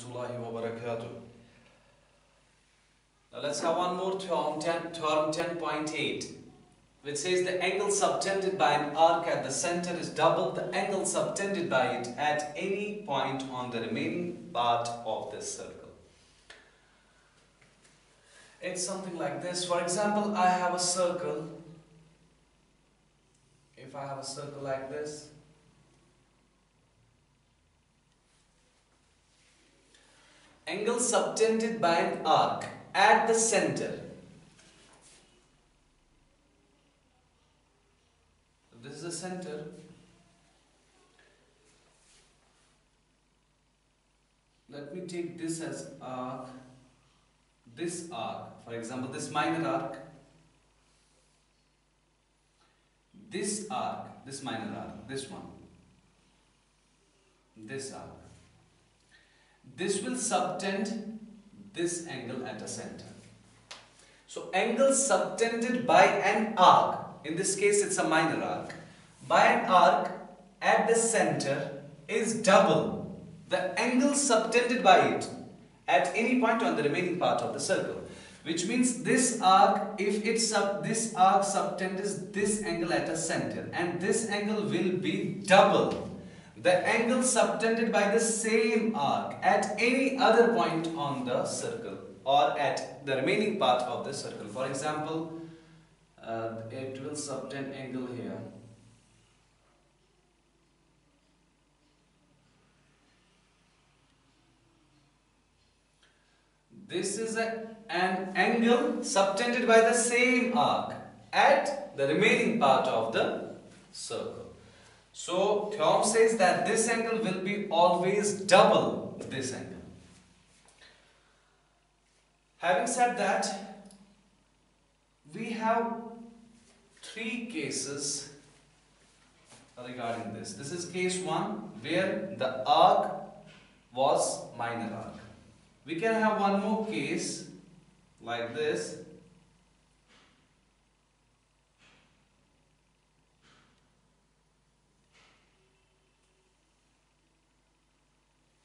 rahmatullahi wa barakatuh. Now let's have one more theorem, theorem 10.8, which says the angle subtended by an arc at the center is double the angle subtended by it at any point on the remaining part of this circle. It's something like this. For example, I have a circle. If I have a circle like this, angle subtended by an arc at the center. This is the center. Let me take this as arc. This arc, for example, this minor arc. This arc, this minor arc, this one. This arc. This will subtend this angle at the center. So angle subtended by an arc, in this case it's a minor arc, by an arc at the center is double the angle subtended by it at any point on the remaining part of the circle. Which means this arc, if this arc subtends this angle at a center, and this angle will be double the angle subtended by the same arc at any other point on the circle or at the remaining part of the circle. For example, it will subtend angle here. This is an angle subtended by the same arc at the remaining part of the circle. So, theorem says that this angle will be always double this angle. Having said that, we have three cases regarding this. This is case 1 where the arc was minor arc. We can have one more case like this.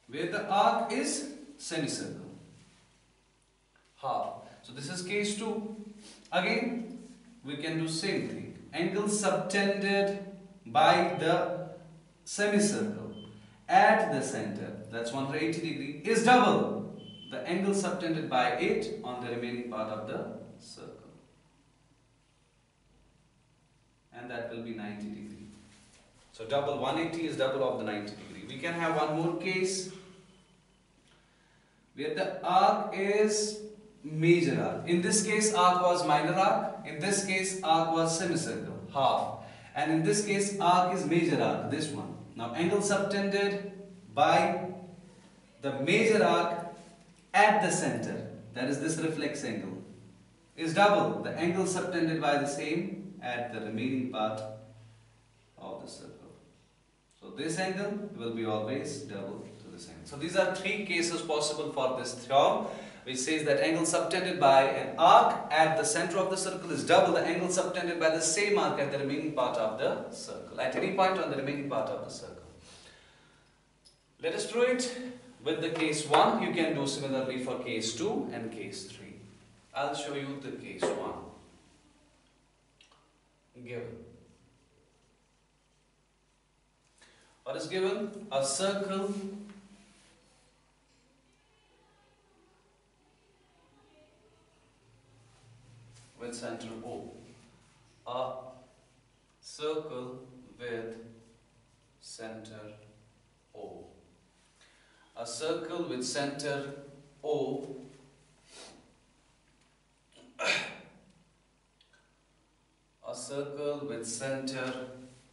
Where the arc is semicircle, half. So this is case 2. Again, we can do same thing. Angle subtended by the semicircle at the center, that's 180 degree, is double the angle subtended by it on the remaining part of the circle. And that will be 90 degree. So double 180 is double of the 90 degree. We can have one more case where the arc is major arc. In this case, arc was minor arc. In this case, arc was semicircle, half. And in this case, arc is major arc, this one. Now, angle subtended by the major arc at the center, that is this reflex angle, is double the angle subtended by the same at the remaining part of the circle. So this angle will be always double to this angle. So these are three cases possible for this theorem, which says that angle subtended by an arc at the center of the circle is double the angle subtended by the same arc at the remaining part of the circle, at any point on the remaining part of the circle. Let us do it with the case 1. You can do similarly for case 2 and case 3. I'll show you the case 1. Given. What is given? A circle with center O. A circle with center O. A circle with center O a circle with center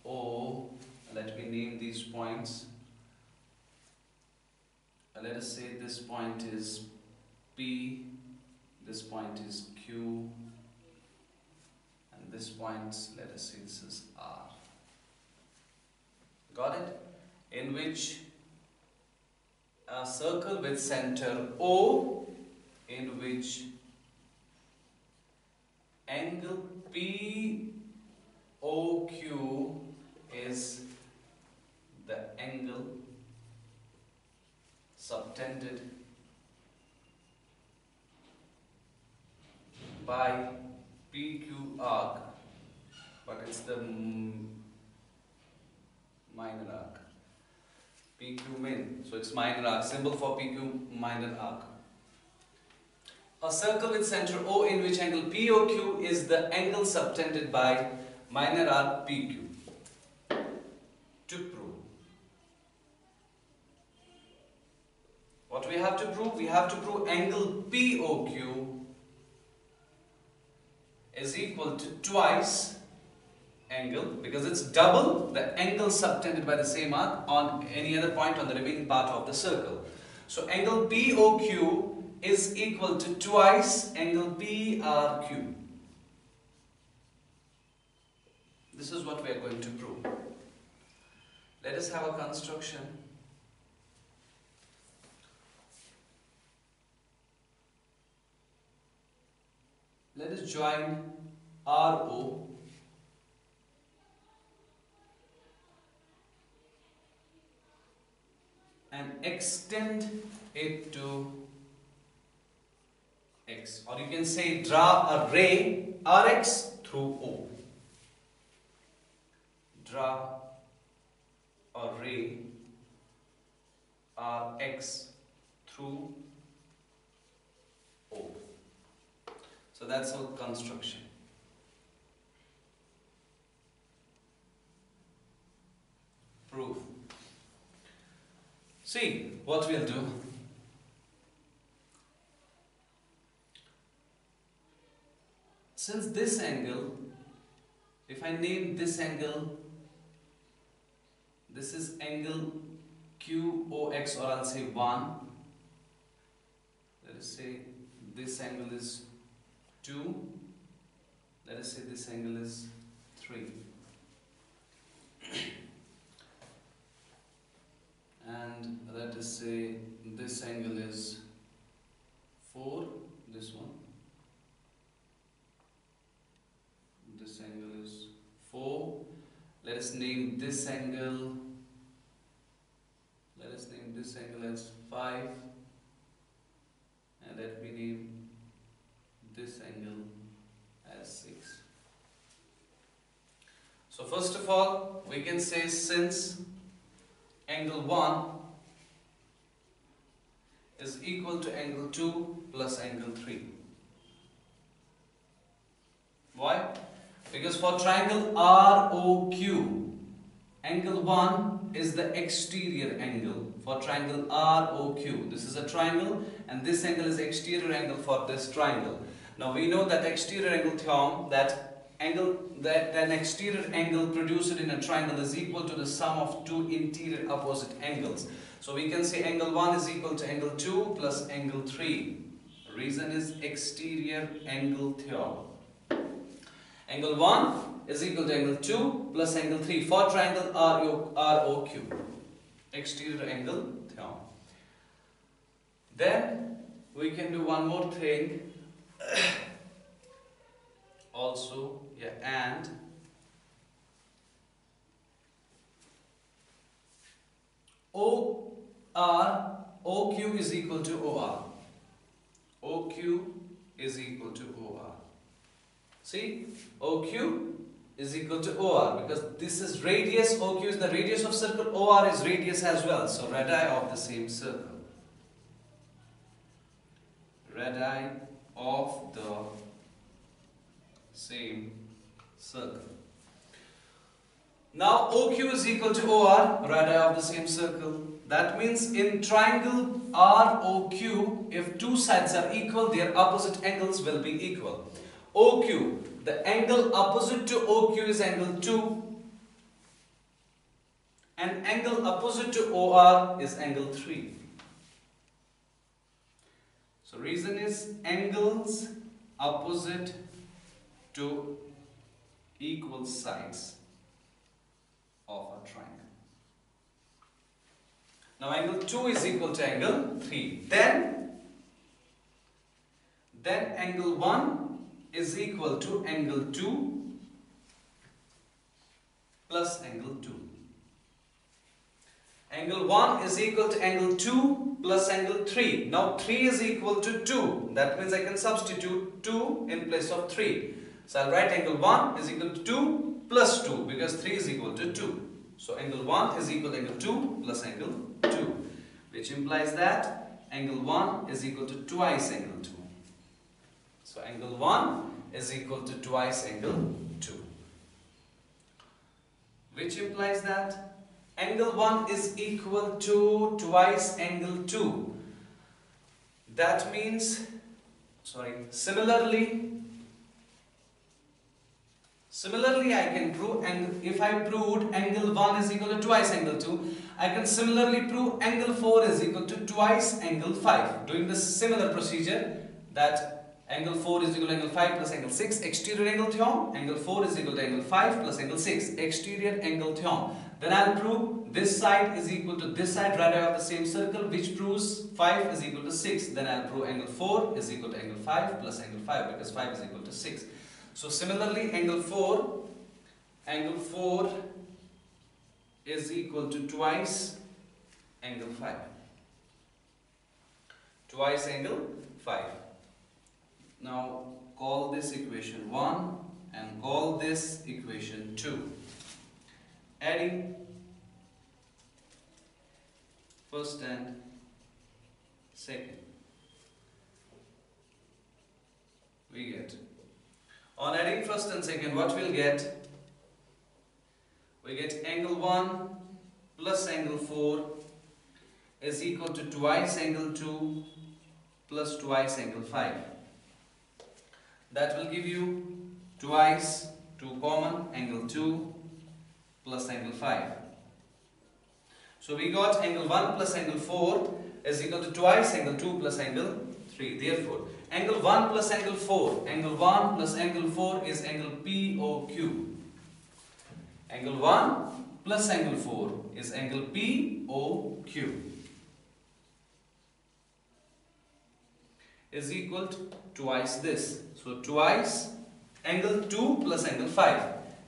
O. Let me name these points. Let us say this point is P, this point is Q, and this point, let us say this is R. Got it? In which a circle with center O, in which angle POQ is the angle subtended by PQ arc, but it's the minor arc. PQ min, so it's minor arc, symbol for PQ minor arc. A circle with center O in which angle POQ is the angle subtended by minor arc PQ. To prove, what we have to prove? We have to prove angle POQ is equal to twice angle, because it's double the angle subtended by the same arc on any other point on the remaining part of the circle. So angle POQ is equal to twice angle PRQ. This is what we are going to prove. Let us have a construction. Let us join RO and extend it to X, or you can say draw a ray Rx through O. Draw a ray Rx through O. So that's our construction. Proof. See what we'll do. Since this angle, if I name this angle, this is angle QOX, or I'll say 1. Let us say this angle is 2. Let us say this angle is 3. And let us say this angle is 4, this one. This angle is 4. Let us name this angle, as 5. And let me name this angle as 6. So first of all, we can say since angle 1 is equal to angle 2 plus angle 3. Why? Because for triangle ROQ, angle 1 is the exterior angle. For triangle ROQ, this is a triangle and this angle is exterior angle for this triangle. Now we know that exterior angle theorem, that an exterior angle produced in a triangle is equal to the sum of two interior opposite angles. So we can say angle 1 is equal to angle 2 plus angle 3. Reason is exterior angle theorem. Angle 1 is equal to angle 2 plus angle 3 for triangle ROQ. Exterior angle theorem. Then we can do one more thing. Also, and OQ is equal to OR. OQ is equal to OR. See, OQ is equal to OR because this is radius. OQ is the radius of circle. OR is radius as well. So radii of the same circle. Radii of the same circle. Now OQ is equal to OR, radii of the same circle. That means in triangle ROQ, if two sides are equal, their opposite angles will be equal. OQ, the angle opposite to OQ is angle 2, and angle opposite to OR is angle 3. So reason is angles opposite to equal sides of a triangle. Now angle 2 is equal to angle 3. Then angle 1 is equal to angle 2 plus angle 2. Angle 1 is equal to angle 2 plus angle 3. Now 3 is equal to 2. That means I can substitute 2 in place of 3. So I'll write angle 1 is equal to 2 plus 2 because 3 is equal to 2. So angle 1 is equal to angle 2 plus angle 2, which implies that angle 1 is equal to twice angle 2. So angle 1 is equal to twice angle 2, which implies that angle 1 is equal to twice angle 2. That means, similarly I can prove, and if I proved angle 1 is equal to twice angle 2, I can similarly prove angle 4 is equal to twice angle 5. Doing the similar procedure, that angle 4 is equal to angle 5 plus angle 6, exterior angle theorem. Angle 4 is equal to angle 5 plus angle 6, exterior angle theorem. Then I'll prove this side is equal to this side, radii of the same circle, which proves 5 is equal to 6. Then I'll prove angle 4 is equal to angle 5 plus angle 5 because 5 is equal to 6. So similarly, angle 4 is equal to twice angle 5. Twice angle 5. Now call this equation 1 and call this equation 2. Adding first and second, we get, on adding first and second, what we'll get? We get angle 1 plus angle 4 is equal to twice angle 2 plus twice angle 5. That will give you twice 2 common, angle 2 plus angle 5. So we got angle 1 plus angle 4 is equal to twice angle 2 plus angle 3. Therefore, angle 1 plus angle 4, angle 1 plus angle 4 is angle POQ. Angle 1 plus angle 4 is angle POQ. Is equal to twice this. So twice angle 2 plus angle 5.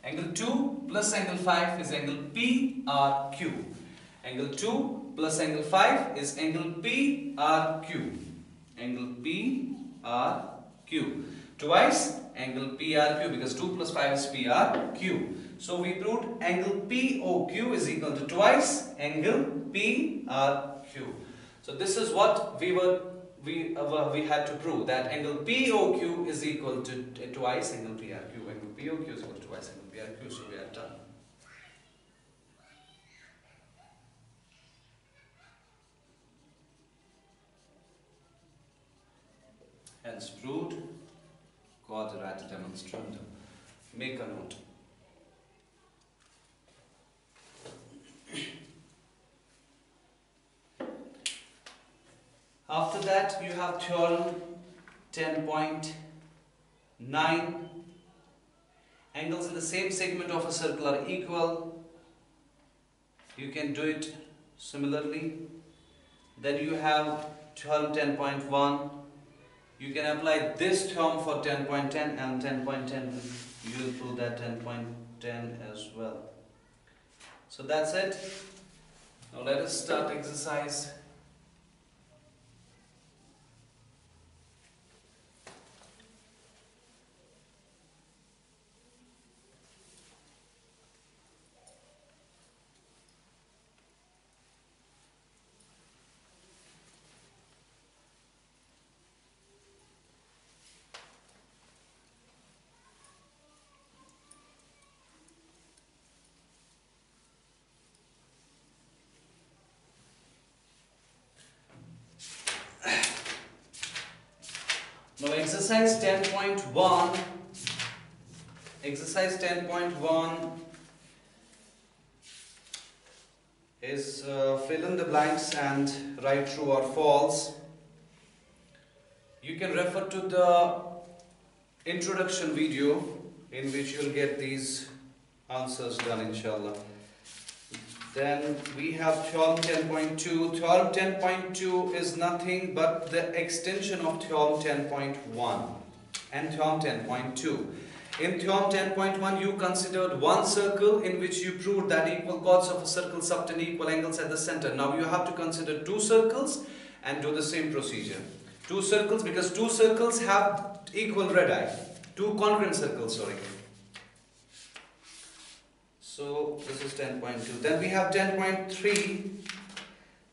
Angle 2 plus angle 5 is angle PRQ. Angle 2 plus angle 5 is angle PRQ. Angle PRQ. Twice angle PRQ because 2 plus 5 is PRQ. So we proved angle POQ is equal to twice angle PRQ. So this is what we had to prove, that angle POQ is equal to twice angle PRQ. Angle POQ is equal to twice angle PRQ. So we are done. Hence proved. Quadratic demonstrandum. Make a note. After that, you have theorem 10.9. Angles in the same segment of a circle are equal. You can do it similarly. Then you have theorem 10.1. You can apply this theorem for 10.10 and 10.10. You will prove that 10.10 as well. So that's it. Now let us start exercise. Now exercise 10.1 is fill in the blanks and write true or false. You can refer to the introduction video in which you will get these answers done, inshallah. Then we have theorem 10.2. Theorem 10.2 is nothing but the extension of theorem 10.1 and theorem 10.2. In theorem 10.1 you considered one circle in which you proved that equal chords of a circle subtend equal angles at the center. Now you have to consider two circles and do the same procedure. Two circles, because two circles have equal radii. Two congruent circles, sorry. So this is 10.2. Then we have 10.3.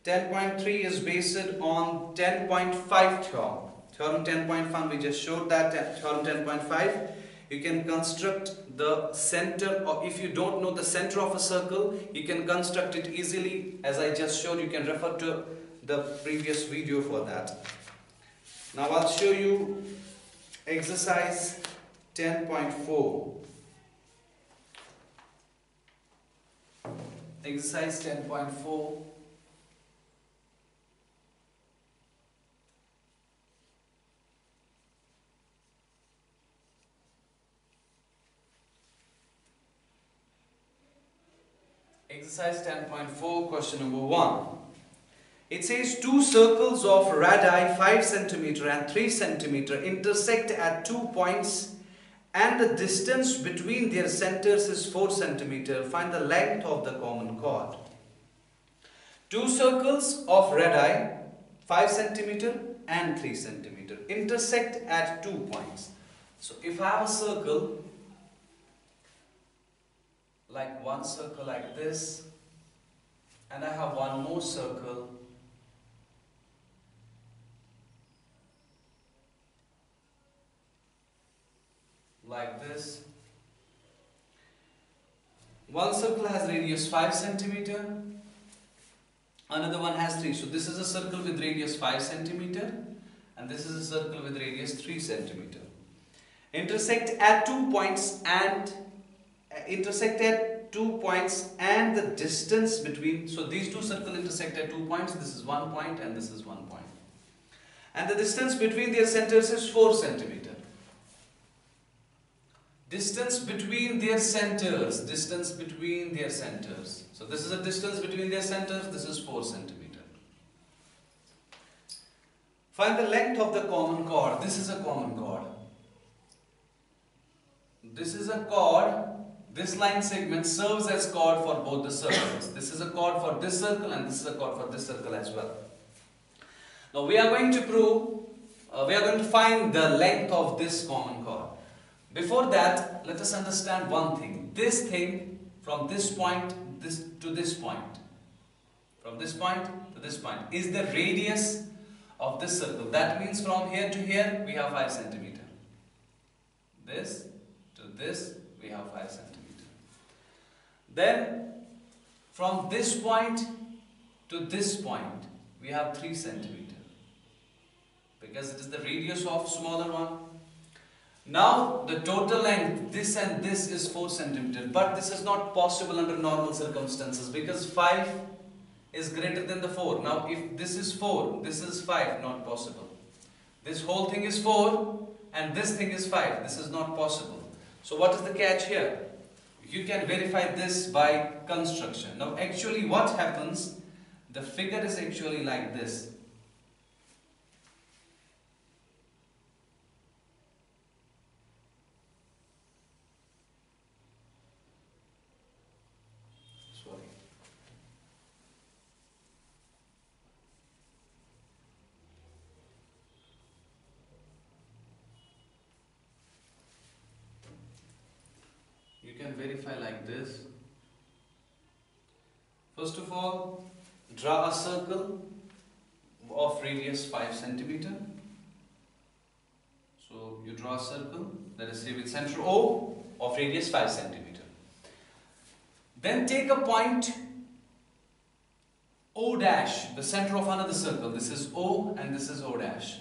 10.3 is based on 10.5 theorem. Theorem 10.5, we just showed that. Theorem 10.5. You can construct the center, or if you don't know the center of a circle, you can construct it easily. As I just showed, you can refer to the previous video for that. Now I'll show you exercise 10.4. Exercise 10.4. Exercise 10.4, question number 1. It says two circles of radii 5 cm and 3 cm intersect at 2 points and the distance between their centers is 4 cm. Find the length of the common chord. Two circles of radii 5 cm and 3 cm intersect at 2 points. So if I have a circle, like one circle like this, and I have one more circle like this. One circle has radius 5 cm, another one has 3. So this is a circle with radius 5 cm and this is a circle with radius 3 cm. Intersect at 2 points and the distance between, so these two circles intersect at 2 points. This is 1 point and this is 1 point. And the distance between their centers is 4 cm. Distance between their centers, distance between their centers. So this is a distance between their centers, this is 4 cm. Find the length of the common chord. This is a common chord. This is a chord. This line segment serves as chord for both the circles. This is a chord for this circle and this is a chord for this circle as well. Now we are going to find the length of this common chord. Before that, let us understand one thing. This thing from this point to this point, from this point to this point, is the radius of this circle. That means from here to here we have 5 cm. This to this we have 5 cm. Then from this point to this point we have 3 cm, because it is the radius of smaller one. Now the total length, this and this, is 4 cm, but this is not possible under normal circumstances because 5 is greater than the 4. Now if this is 4, this is 5, not possible. This whole thing is 4 and this thing is 5, this is not possible. So what is the catch here? You can verify this by construction. Now actually what happens, the figure is actually like this. Sorry. You can verify like this. First of all, draw a circle of radius 5 cm. So you draw a circle, let us say with center O of radius 5 cm. Then take a point O dash, the center of another circle. This is O and this is O dash.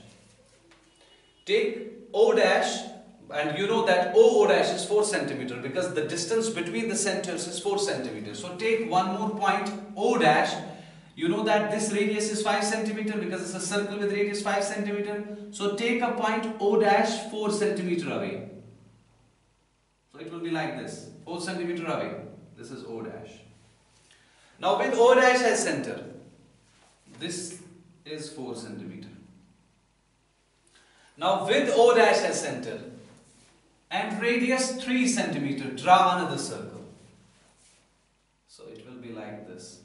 Take O dash, and you know that O dash is 4 cm because the distance between the centers is 4 cm. So take one more point O dash. You know that this radius is 5 cm because it's a circle with radius 5 cm. So take a point O dash 4 cm away. So it will be like this, 4 cm away. This is O dash. Now with O dash as center, this is 4 cm. Now with O dash as center and radius 3 cm, draw another circle. So it will be like this.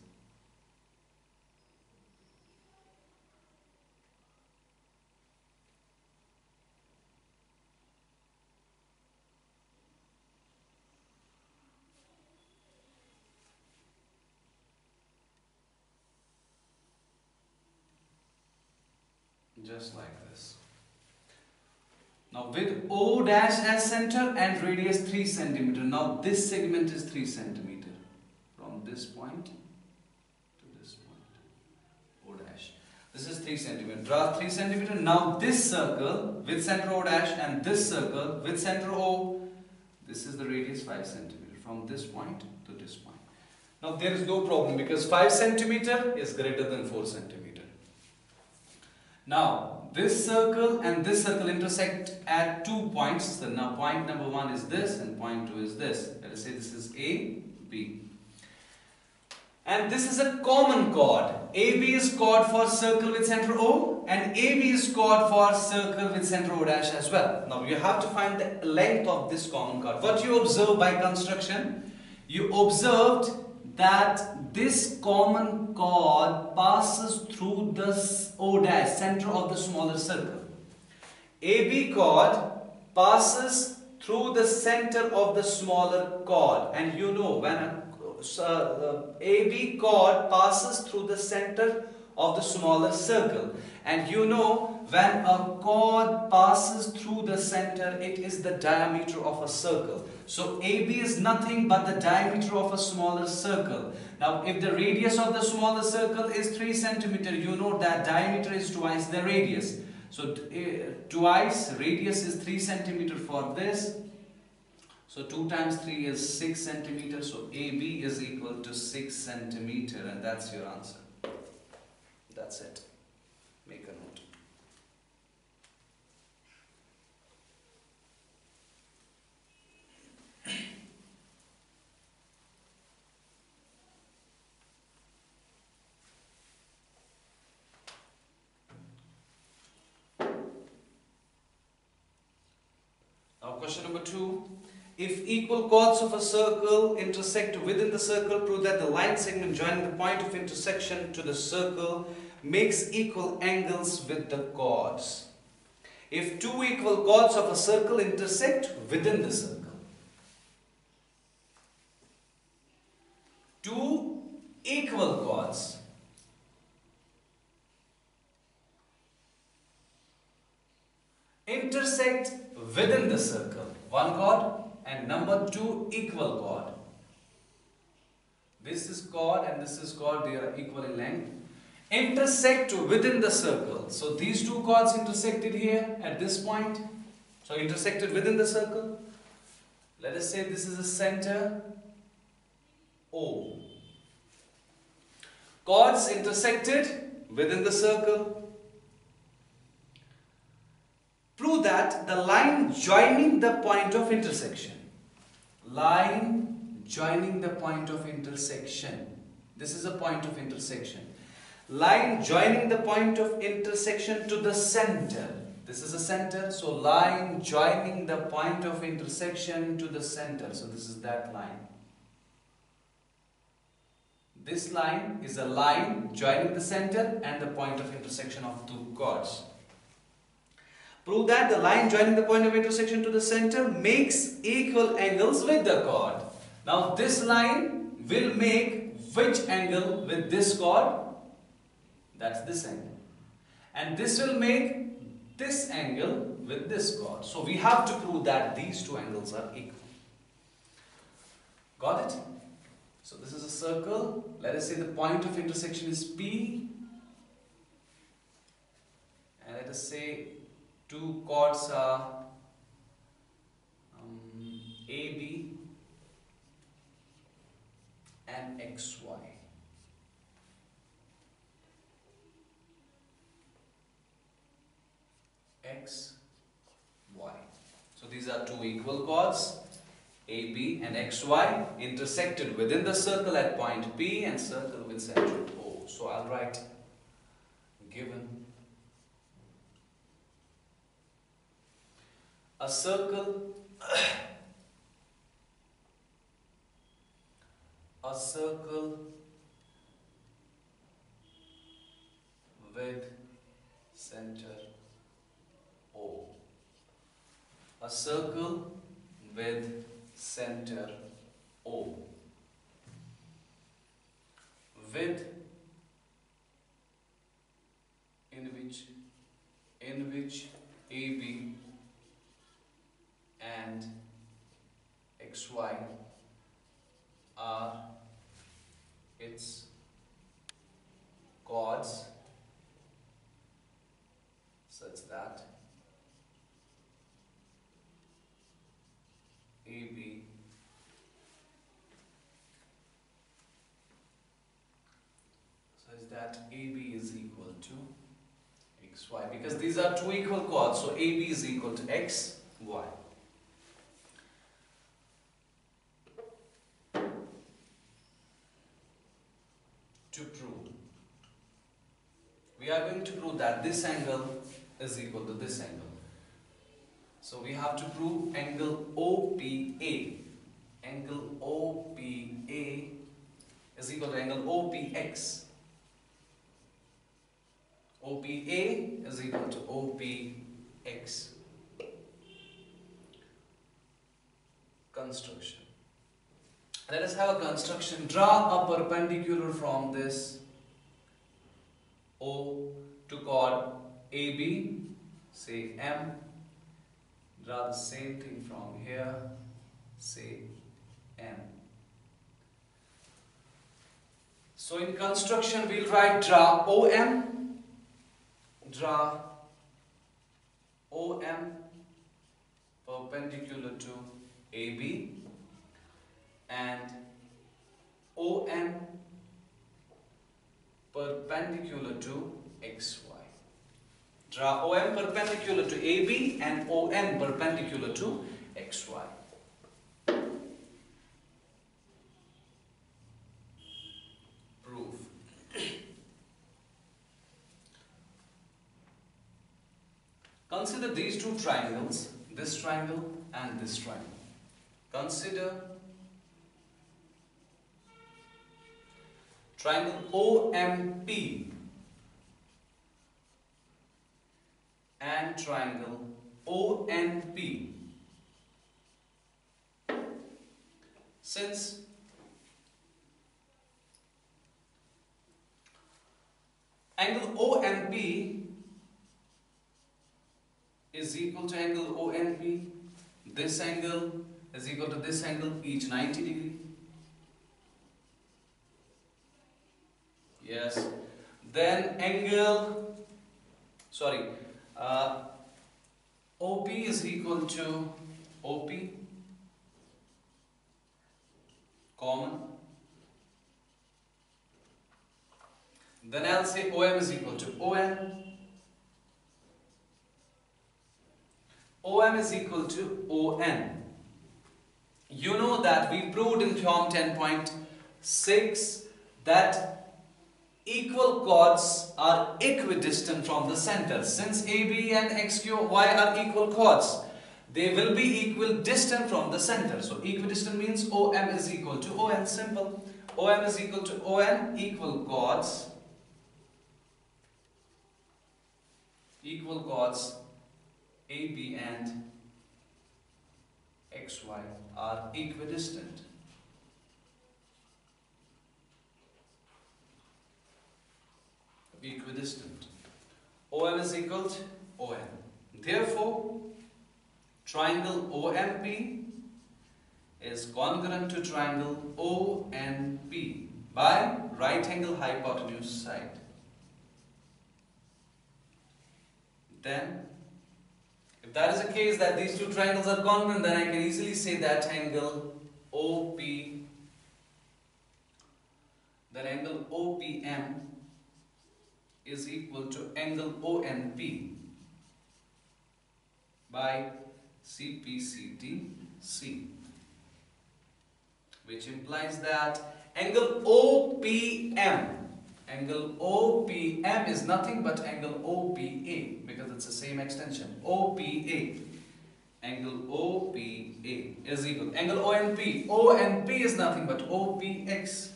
just like this. Now with O dash as center and radius 3 centimeter. Now this segment is 3 centimeter from this point to this point. O dash. This is 3 centimeter. Draw 3 centimeter. Now this circle with center O dash and this circle with center O. This is the radius 5 centimeter from this point to this point. Now there is no problem because 5 centimeter is greater than 4 centimeter. Now this circle and this circle intersect at 2 points. So now point number 1 is this and point 2 is this. Let us say this is A, B. And this is a common chord. AB is chord for circle with center O and AB is chord for circle with center O dash as well. Now you have to find the length of this common chord. What you observe by construction? You observed that this common chord passes through the O dash, center of the smaller circle. AB chord passes through the center of the smaller chord, and you know when AB chord passes through the center of the smaller circle, and you know when a chord passes through the center, it is the diameter of a circle. So AB is nothing but the diameter of a smaller circle. Now if the radius of the smaller circle is 3 centimeter, you know that diameter is twice the radius. So twice radius is 3 centimeter for this. So 2 times 3 is 6 centimeter. So AB is equal to 6 centimeter, and that's your answer. That's it. Make a note. Now question number 2. If equal chords of a circle intersect within the circle, prove that the line segment joining the point of intersection to the circle makes equal angles with the chords. If 2 equal chords of a circle intersect within the circle, 2 equal chords intersect within the circle, 1 chord and number 2 equal chord. This is chord and this is chord, they are equal in length. Intersect within the circle. So these 2 chords intersected here at this point. So intersected within the circle. Let us say this is a center O. Chords intersected within the circle. Prove that the line joining the point of intersection. Line joining the point of intersection. This is a point of intersection. Line joining the point of intersection to the center. This is a center. So line joining the point of intersection to the center. So this is that line. This line is a line joining the center and the point of intersection of 2 chords. Prove that the line joining the point of intersection to the center makes equal angles with the chord. Now this line will make which angle with this chord? That's this angle. And this will make this angle with this chord. So we have to prove that these 2 angles are equal. Got it? So this is a circle. Let us say the point of intersection is P. And let us say 2 chords are AB and XY. X, Y. So these are 2 equal chords, AB and XY, intersected within the circle at point P and circle with center O. So I'll write given a circle with center O. A circle with center O. Width in which in which AB and XY are its chords such that AB is equal to XY, because these are two equal chords, so AB is equal to XY. To prove, we are going to prove that this angle is equal to this angle. So we have to prove angle OPA. Angle OPA is equal to angle OPX. OPA is equal to OPX. Construction. Let us have a construction. Draw a perpendicular from this O to chord AB, say M. Draw the same thing from here, say M. So in construction we'll write draw OM, draw OM perpendicular to AB, and ON perpendicular to XY. Draw OM perpendicular to AB and ON perpendicular to XY. Proof. Consider these two triangles, this triangle and this triangle. Consider triangle OMP and triangle ONP. Since angle OMP is equal to angle ONP, this angle is equal to this angle, each 90 degree. Yes. Then OP is equal to OP, common. Then I'll say OM is equal to ON. OM is equal to ON. You know that we proved in Theorem 10.6 that equal chords are equidistant from the center. Since AB and XY are equal chords, they will be equidistant from the center. So equidistant means OM is equal to ON. Simple. OM is equal to ON, equal chords. Equal chords AB and XY are equidistant. Equidistant. OM is equal to ON. Therefore, triangle OMP is congruent to triangle ONP by right angle hypotenuse side. Then, if that is the case that these two triangles are congruent, then I can easily say that angle OP, that angle OPM is equal to angle ONP by CPCTC, which implies that angle OPM is nothing but angle OPA, because it's the same extension. OPA, angle OPA is equal to angle ONP is nothing but OPX.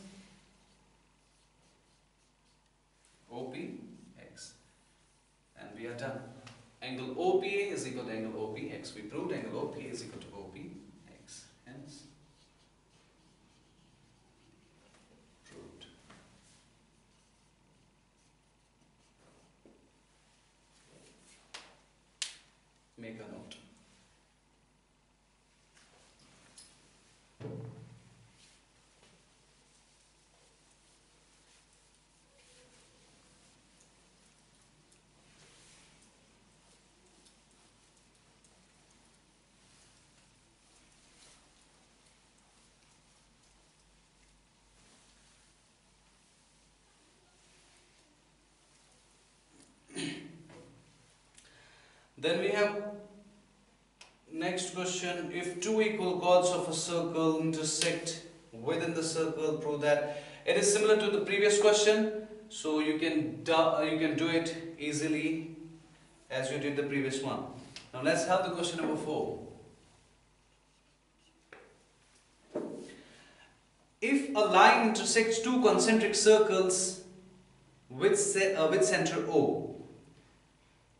OPX, and we are done. Angle OPA is equal to angle OPX. We proved angle OPA is equal to OPX. Hence, proved. make a note. Then we have next question. If two equal chords of a circle intersect within the circle, prove that. It is similar to the previous question, so you can do it easily as you did the previous one. Now let's have the question number 4. If a line intersects two concentric circles with center O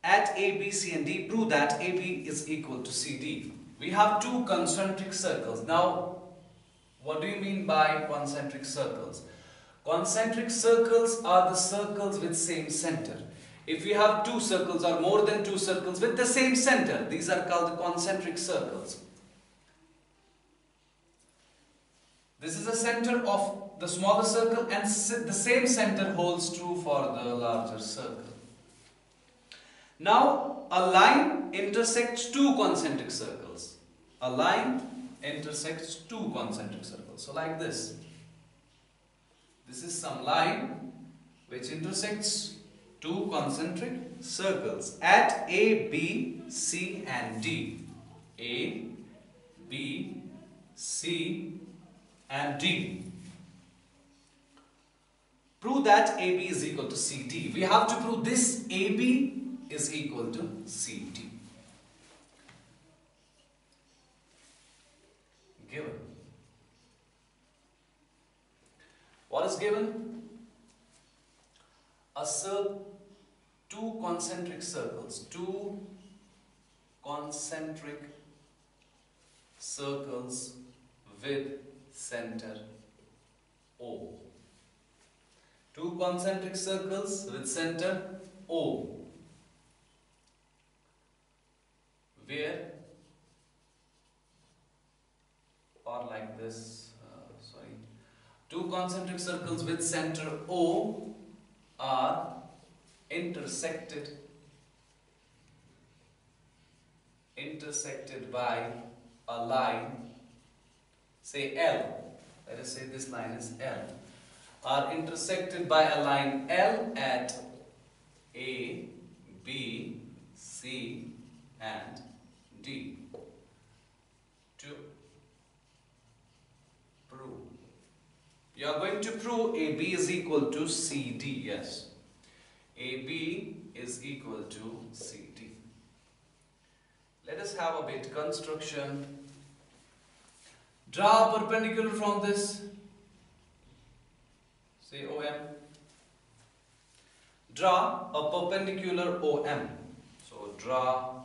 at A, B, C and D, prove that AB is equal to CD. We have two concentric circles. Now, what do you mean by concentric circles? Concentric circles are the circles with same center. If you have two circles or more than two circles with the same center, these are called concentric circles. This is the center of the smaller circle and the same center holds true for the larger circle. Now, a line intersects two concentric circles. A line intersects two concentric circles. So like this. This is some line which intersects two concentric circles at A, B, C and D. A, B, C and D. Prove that AB is equal to CD. We have to prove this AB is equal to CD. Given. What is given? Two concentric circles. Two concentric circles with center O. Two concentric circles with center O. Where, or like this, two concentric circles with center O are intersected by a line, say L. Let us say this line is L. Are intersected by a line L at A, B, C and D. To prove. You are going to prove AB is equal to CD. Yes. AB is equal to CD. Let us have a bit construction. Draw a perpendicular from this. Say OM. Draw a perpendicular OM. So draw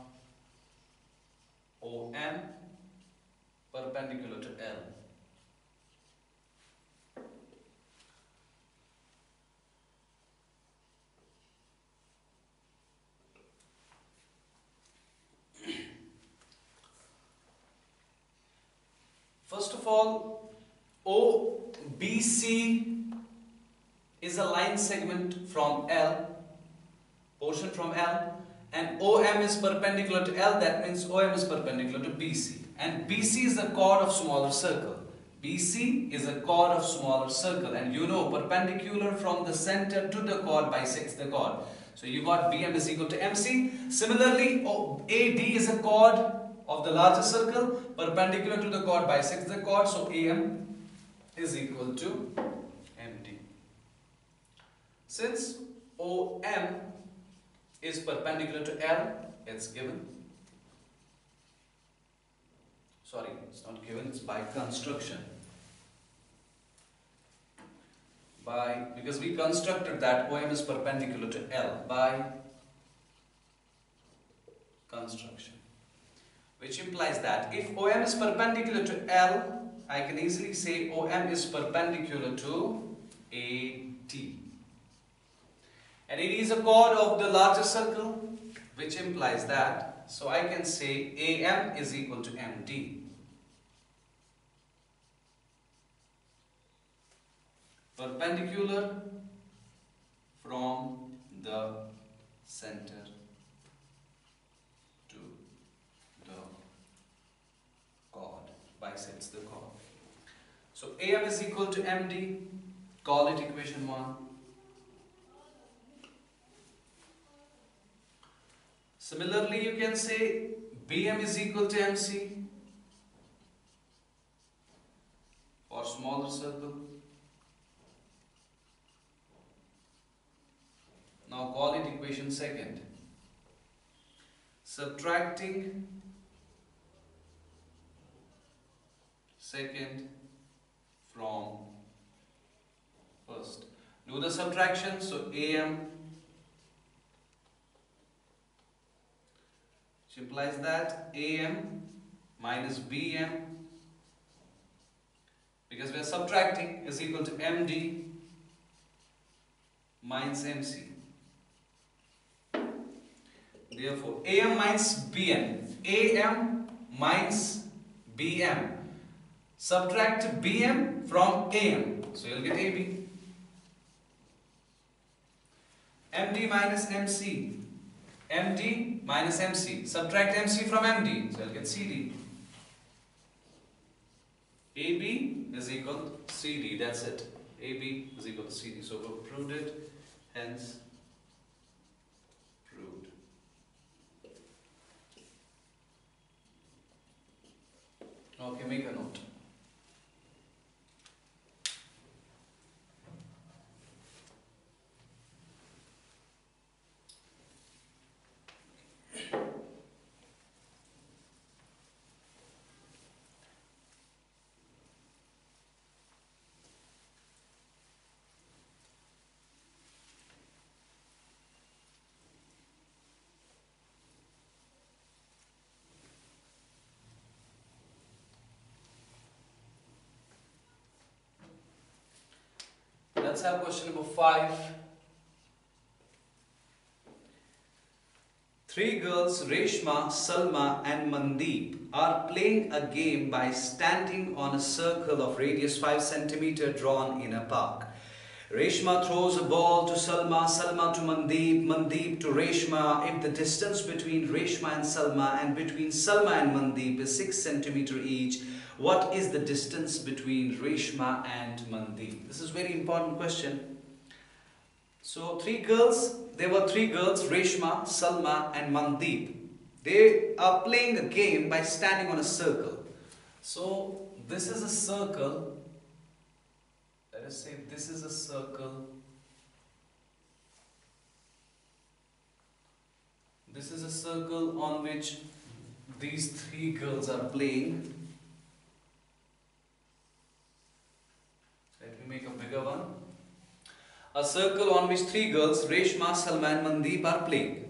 OM perpendicular to L. First of all, OBC is a line segment from L, portion from L, and OM is perpendicular to L, that means OM is perpendicular to BC. And BC is a chord of smaller circle. BC is a chord of smaller circle, and you know perpendicular from the center to the chord bisects the chord. So you got BM is equal to MC. Similarly, AD is a chord of the larger circle, perpendicular to the chord bisects the chord, so AM is equal to MD. Since OM is perpendicular to L, it's given. Sorry, it's not given, it's by construction. Because we constructed that OM is perpendicular to L by construction. Which implies that if OM is perpendicular to L, I can easily say OM is perpendicular to AD. And it is a chord of the larger circle, which implies that So I can say AM is equal to MD. Perpendicular from the center to the chord, bisects the chord. So AM is equal to MD, call it equation 1. Similarly, you can say BM is equal to MC for smaller circle. Now call it equation 2. Subtracting second from first. Do the subtraction. So AM, which implies that AM minus BM, because we are subtracting, is equal to MD minus MC. Therefore, AM minus BM, AM minus BM. Subtract BM from AM, so you'll get AB. MD minus MC, MD minus MC. Subtract MC from MD, so you'll get CD. AB is equal to CD, that's it. AB is equal to CD. So we proved it, hence proved. Okay, make a note. Let's have question number 5. 3 girls, Reshma, Salma and Mandeep, are playing a game by standing on a circle of radius 5 cm drawn in a park. Reshma throws a ball to Salma, Salma to Mandeep, Mandeep to Reshma. If the distance between Reshma and Salma and between Salma and Mandeep is 6 cm each, what is the distance between Reshma and Mandeep? This is a very important question. So there were 3 girls, Reshma, Salma and Mandeep. They are playing a game by standing on a circle. So this is a circle. Let us say this is a circle. This is a circle on which these 3 girls are playing. Let me make a bigger one. A circle on which 3 girls, Reshma, Salma and Mandeep, are playing.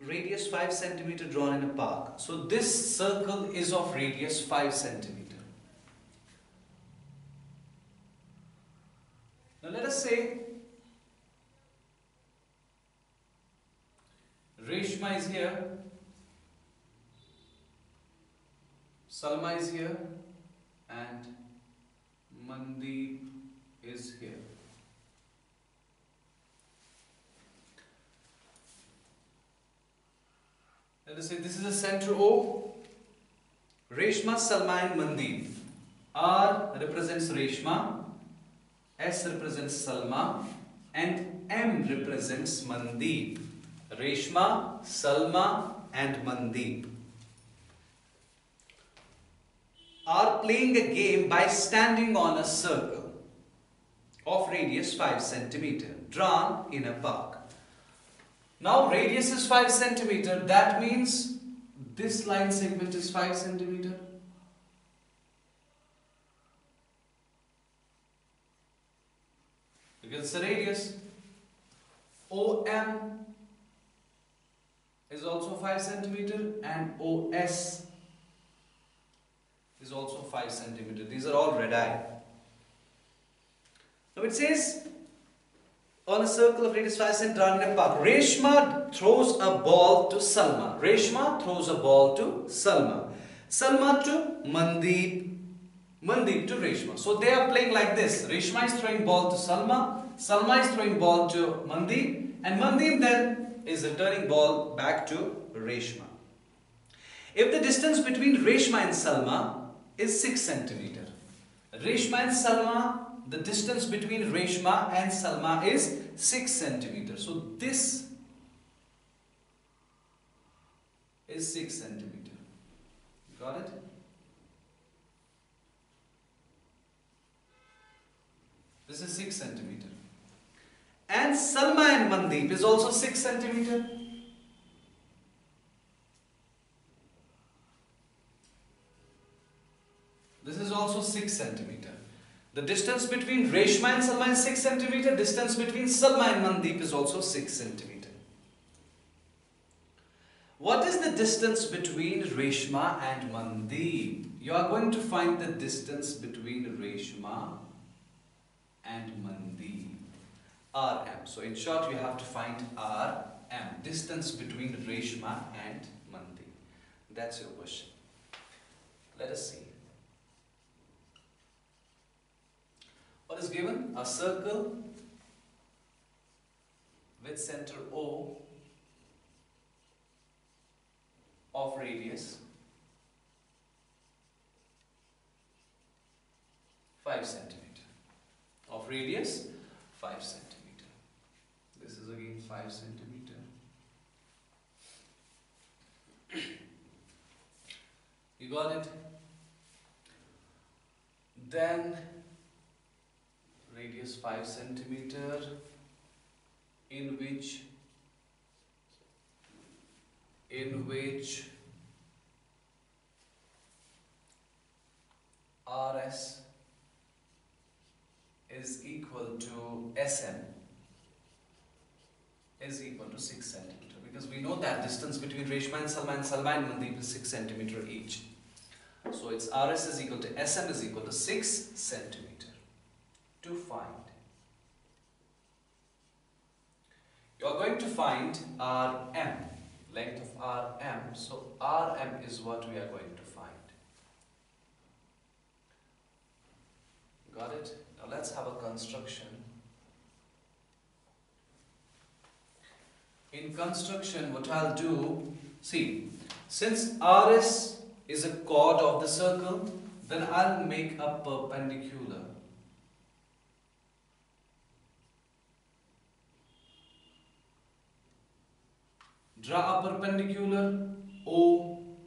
Radius 5 cm drawn in a park. So this circle is of radius 5 cm. Now let us say Reshma is here, Salma is here and Mandeep is here. Let us say this is a center O. Reshma, Salma and Mandeep. R represents Reshma, S represents Salma and M represents Mandeep. Reshma, Salma and Mandeep are playing a game by standing on a circle of radius 5 cm drawn in a park. Now radius is 5 cm, that means this line segment is 5 cm. Because it's a radius. OM is also 5 cm and OS is also 5 cm. These are all radii. Now it says On a circle of radius 5 cm drawn in a park. Reshma throws a ball to Salma. Reshma throws a ball to Salma. Salma to Mandeep. Mandeep to Reshma. So they are playing like this. Reshma is throwing ball to Salma. Salma is throwing ball to Mandeep. And Mandeep then is returning ball back to Reshma. If the distance between Reshma and Salma is 6 centimeter. Reshma and Salma, the distance between Reshma and Salma is 6 centimeter. So this is 6 centimeter. Got it? This is 6 centimeter. And Salma and Mandeep is also 6 centimeter. This is also 6 centimeter. The distance between Reshma and Salma is 6 centimeter. Distance between Salma and Mandeep is also 6 centimeter. What is the distance between Reshma and Mandeep? You are going to find the distance between Reshma and Mandeep. RM. So in short, you have to find RM. Distance between Reshma and Mandeep. That's your question. Let us see. What is given? A circle with center O of radius 5 centimeter. Of radius 5 centimeter. This is again 5 centimeter. You got it? Then radius 5 centimeter in which RS is equal to SM is equal to 6 centimeter, because we know that distance between Reshma and Salma and Mandeep is 6 centimeter each. So its RS is equal to SM is equal to 6 centimeter. To find, you are going to find RM, length of RM. So RM is what we are going to find. Got it? Now let's have a construction. In construction, what I'll do, see, since RS is a chord of the circle, then I'll make a perpendicular. Draw a perpendicular OM.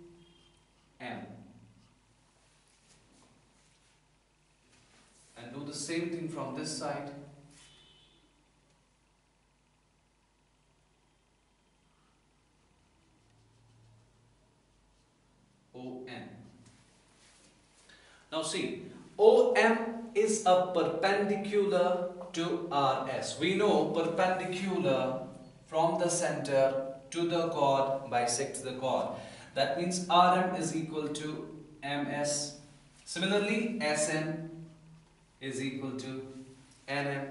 And do the same thing from this side. ON. Now see, OM is a perpendicular to RS. We know perpendicular from the center to the chord bisects the chord. That means RM is equal to MS. Similarly, SN is equal to NM.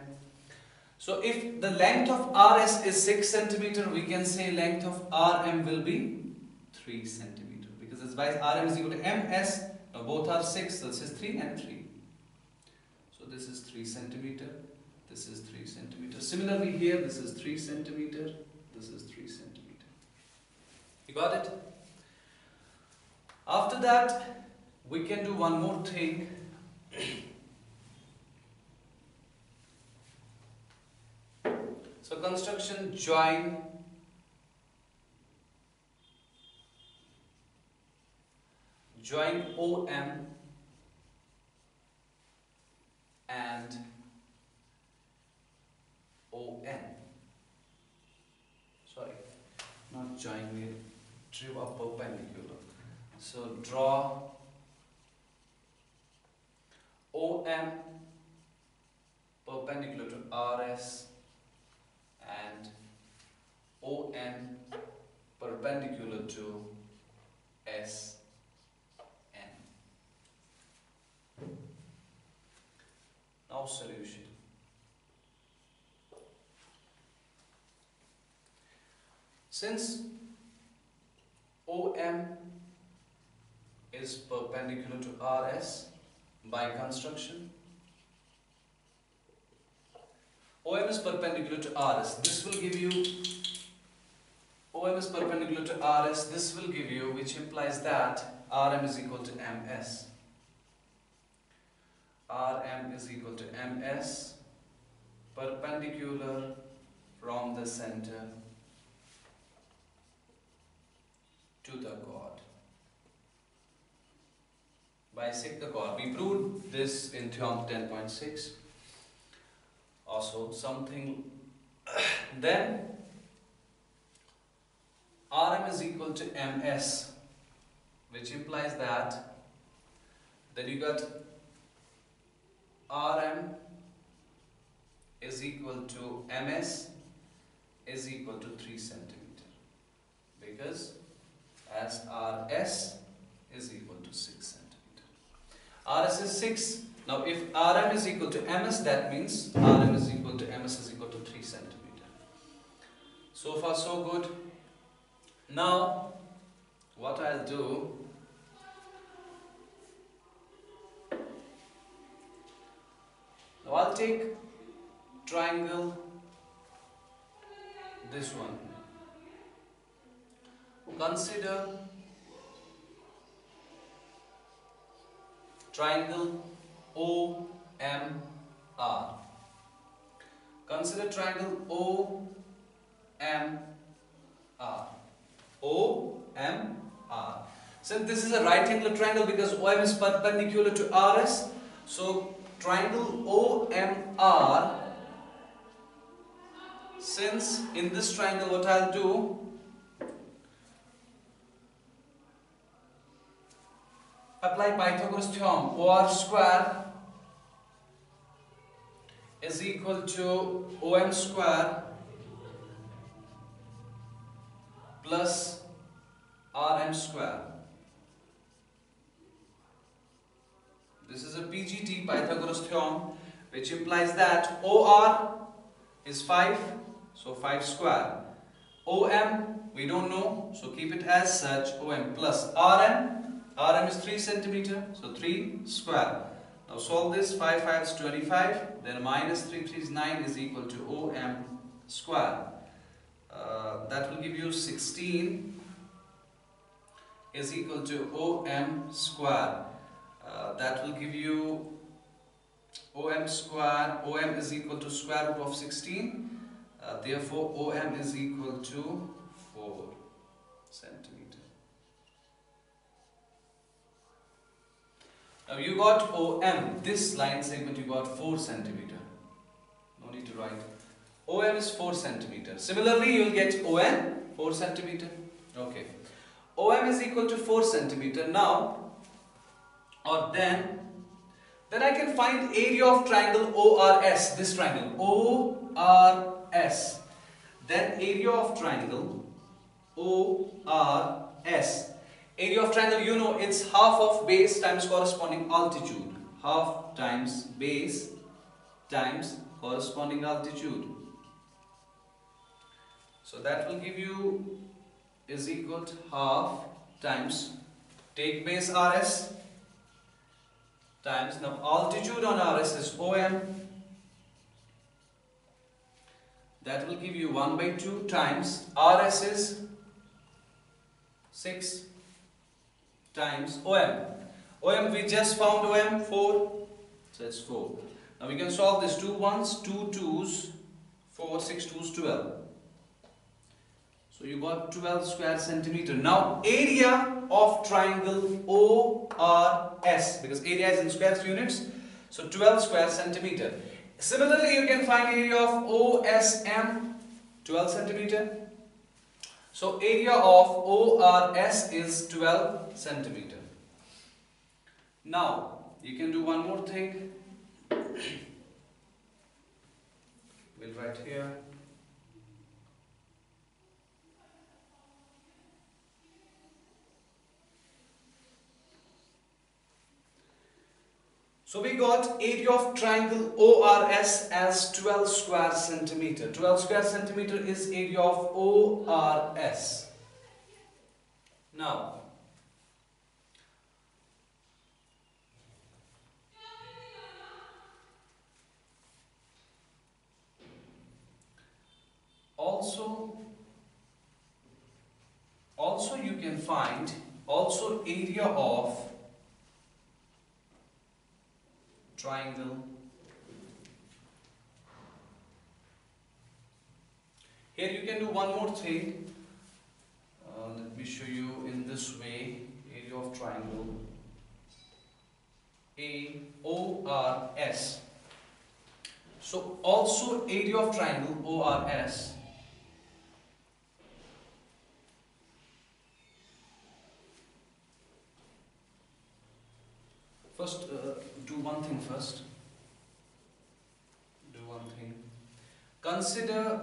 So if the length of RS is 6 centimeter, we can say length of RM will be 3 centimeter, because it's by RM is equal to MS. Now both are 6, so this is 3 and 3. So this is 3 centimeter. This is 3 centimeter. Similarly here, this is 3 centimeter. This is 3 centimeter. You got it? After that, we can do one more thing. So construction, join OM and ON. Sorry, not join it. Drew a perpendicular. So draw OM perpendicular to RS and ON perpendicular to SN. Now solution. Since OM is perpendicular to RS by construction, OM is perpendicular to RS. This will give you OM is perpendicular to RS. This will give you, which implies that RM is equal to MS. RM is equal to MS, perpendicular from the center to the chord. Bisect the chord. We proved this in Theorem 10.6. Also something. Then RM is equal to MS, which implies that then you got RM is equal to MS is equal to 3 centimeter, because as RS is equal to 6 centimeter. RS is 6. Now if RM is equal to MS, that means RM is equal to MS is equal to 3 centimeter. So far so good. Now what I'll do, now I'll take triangle, this one. Consider triangle OMR. Consider triangle OMR. OMR. Since this is a right angular triangle, because OM is perpendicular to RS, so triangle OMR, since in this triangle what I'll do, apply Pythagoras theorem. OR square is equal to OM square plus RM square. This is a PGT, Pythagoras theorem, which implies that OR is 5, so 5 square. OM we don't know, so keep it as such, OM plus RM is 3 centimeter, so 3 square. Now solve this, 5 5 is 25, then minus 3 3 is 9 is equal to OM square. That will give you 16 is equal to OM square. That will give you OM square. OM is equal to square root of 16. Therefore, OM is equal to 4 centimeter. Now you got OM, this line segment you got 4 centimeter. No need to write. OM is 4 centimeter. Similarly, you will get ON 4 centimeter. Okay. OM is equal to 4 centimeter. Now, or then I can find area of triangle ORS. This triangle ORS. Then area of triangle ORS. Area of triangle, you know, it's half of base times corresponding altitude. Half times base times corresponding altitude. So that will give you is equal to half times, take base RS, times, now altitude on RS is OM. That will give you 1 by 2 times RS is 6 times OM. OM we just found OM 4, so it's 4. Now we can solve this, 2 1s, 2 2s, 4, 6 2s, 12. So you got 12 square centimeter. Now area of triangle ORS, because area is in square units, so 12 square centimeter. Similarly, you can find area of OSM, 12 centimeter. So area of ORS is 12 centimeter. Now you can do one more thing. We'll write here. So we got area of triangle ORS as 12 square centimeter. 12 square centimeter is area of ORS. Now, also you can find also area of triangle. Here you can do one more thing. Let me show you in this way. Area of triangle AORS. So also area of triangle ORS. First, do one thing first. Do one thing. Consider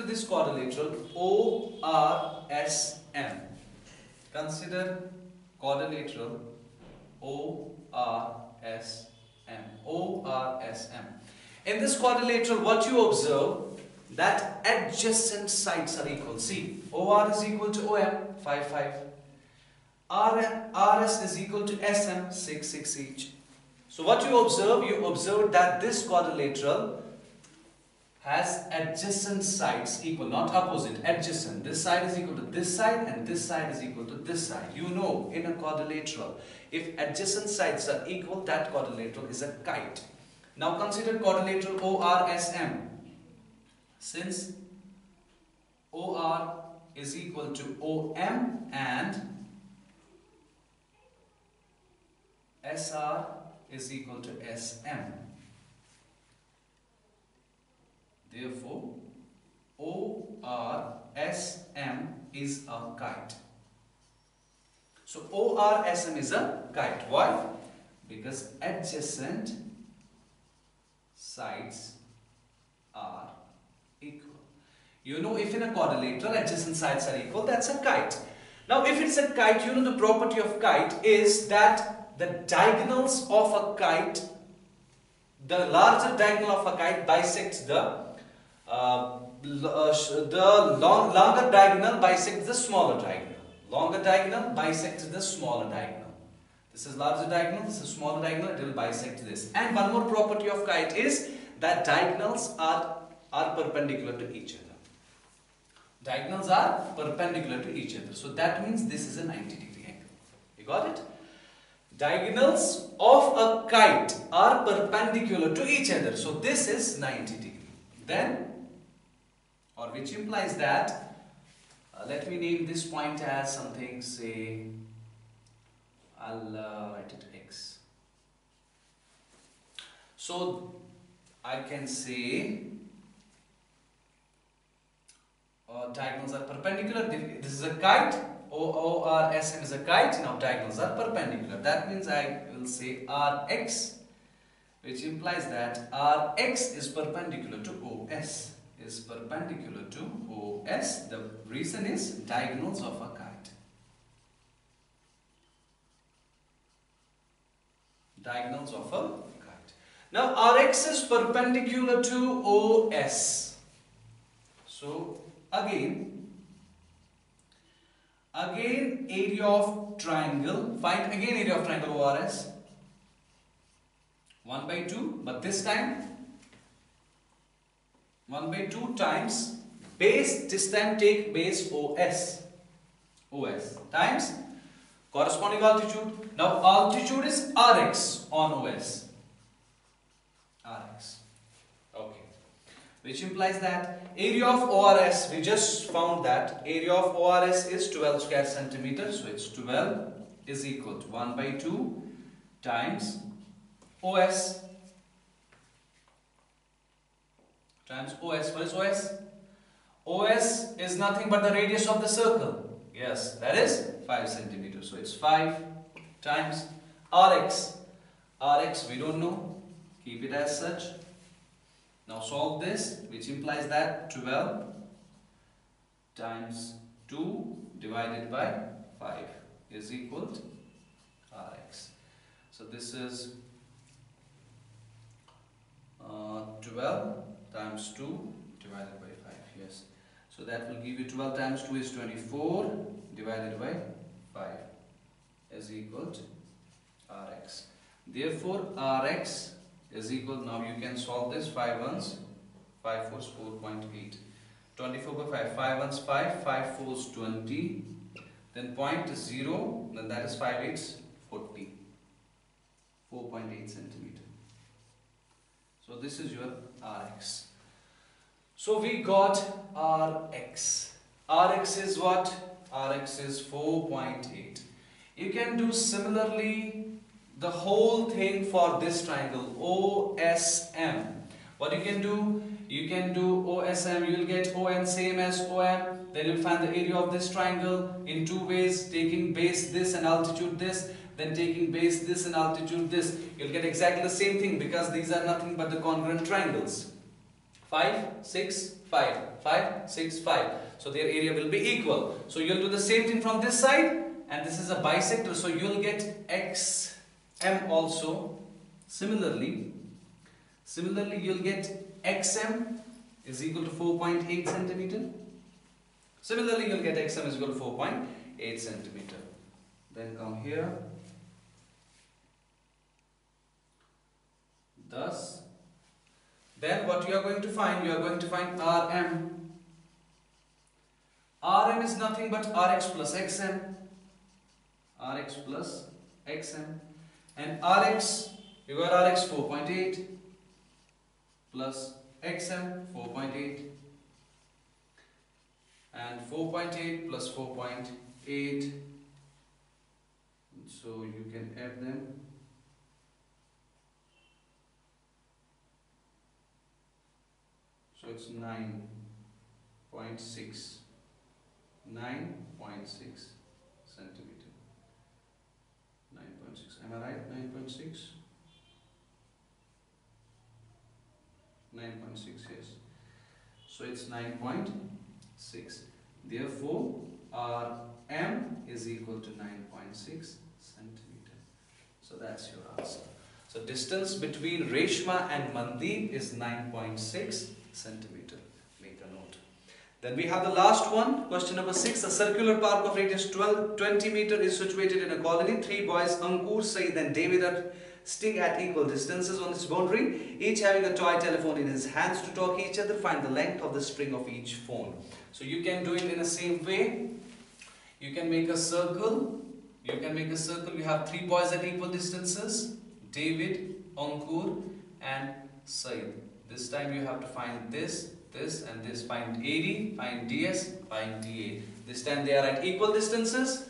this quadrilateral ORSM. Consider quadrilateral ORSM. In this quadrilateral, what you observe, that adjacent sides are equal. See, OR is equal to OM, 5, 5. RS is equal to SM, 6, 6 each. So what you observe that this quadrilateral has adjacent sides equal, not opposite, adjacent. This side is equal to this side and this side is equal to this side. You know, in a quadrilateral, if adjacent sides are equal, that quadrilateral is a kite. Now consider quadrilateral ORSM. Since OR is equal to OM and SR is equal to SM. Therefore, ORSM is a kite. So ORSM is a kite. Why? Because adjacent sides are equal. You know, if in a quadrilateral adjacent sides are equal, that's a kite. Now if it's a kite, you know the property of kite is that the diagonals of a kite, the larger diagonal of a kite bisects the longer diagonal bisects the smaller diagonal. Longer diagonal bisects the smaller diagonal. This is larger diagonal, this is smaller diagonal, it will bisect this. And one more property of kite is that diagonals are perpendicular to each other. Diagonals are perpendicular to each other. So that means this is a 90-degree angle. You got it? Diagonals of a kite are perpendicular to each other. So this is 90 degree. Then, or which implies that, let me name this point as something, say, I'll write it X. So I can say diagonals are perpendicular. This is a kite. ORSM is a kite. Now diagonals are perpendicular. That means I will say RX, which implies that RX is perpendicular to OS. Is perpendicular to OS. The reason is diagonals of a kite. Diagonals of a kite. Now RX is perpendicular to OS. So again area of triangle, find again area of triangle ORS, 1 by 2, but this time 1 by 2 times base, this time take base OS times corresponding altitude. Now altitude is RX on OS, RX, okay, which implies that area of ORS, we just found that area of ORS is 12 square centimeters. So it's 12 is equal to 1 by 2 times OS times OS. What is OS? OS is nothing but the radius of the circle. Yes, that is 5 centimeters. So it's 5 times RX. RX we don't know. Keep it as such. Now solve this, which implies that 12 times 2 divided by 5 is equal to Rx. So this is 12 times 2 divided by 5. Yes. So that will give you 12 times 2 is 24 divided by 5 is equal to Rx. Therefore, Rx is equal, now you can solve this, 5 ones, 5 fours, 4.8. 24 by 5, 5 ones 5, 5 fours 20, then 0.0, then that is 5 eights 40, 4.8 centimeter. So this is your Rx. So we got Rx. Rx is what? Rx is 4.8. You can do similarly the whole thing for this triangle OSM. What you can do? You can do OSM, you will get ON same as OM. Then you will find the area of this triangle in two ways, taking base this and altitude this, then taking base this and altitude this. You will get exactly the same thing because these are nothing but the congruent triangles. 5, 6, 5, 5, 6, 5. So their area will be equal. So you will do the same thing from this side, and this is a bisector. So you will get XM also. Similarly you will get XM is equal to 4.8 centimeter. Similarly, you will get XM is equal to 4.8 centimeter. Then come here. Thus, then what you are going to find? You are going to find RM. RM is nothing but Rx plus XM. Rx plus XM. And Rx, you got Rx 4.8 plus XM 4.8. And 4.8 plus 4.8. So you can add them. So it's 9.6. 9.6 centimeter. 9.6. Am I right? 9.6? 9.6, yes. So it's 9.6. Therefore, RM is equal to 9.6 centimeter. So that's your answer. So distance between Reshma and Mandeep is 9.6 centimeter. Make a note. Then we have the last one, question number 6. A circular park of radius 20 meter is situated in a colony. 3 boys, Ankur, Saeed and David, are staying at equal distances on its boundary, each having a toy telephone in his hands to talk each other. Find the length of the string of each phone. So you can do it in the same way. You can make a circle. You have 3 boys at equal distances, David, Ankur and Saeed. This time you have to find this, this and this. Find AD, find DS, find DA. This time they are at equal distances.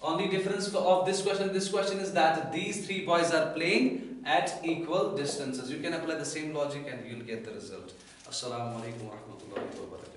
Only difference of this question is that these 3 boys are playing at equal distances. You can apply the same logic and you will get the result. Assalamu alaikum wa rahmatullahi wa barakatuh.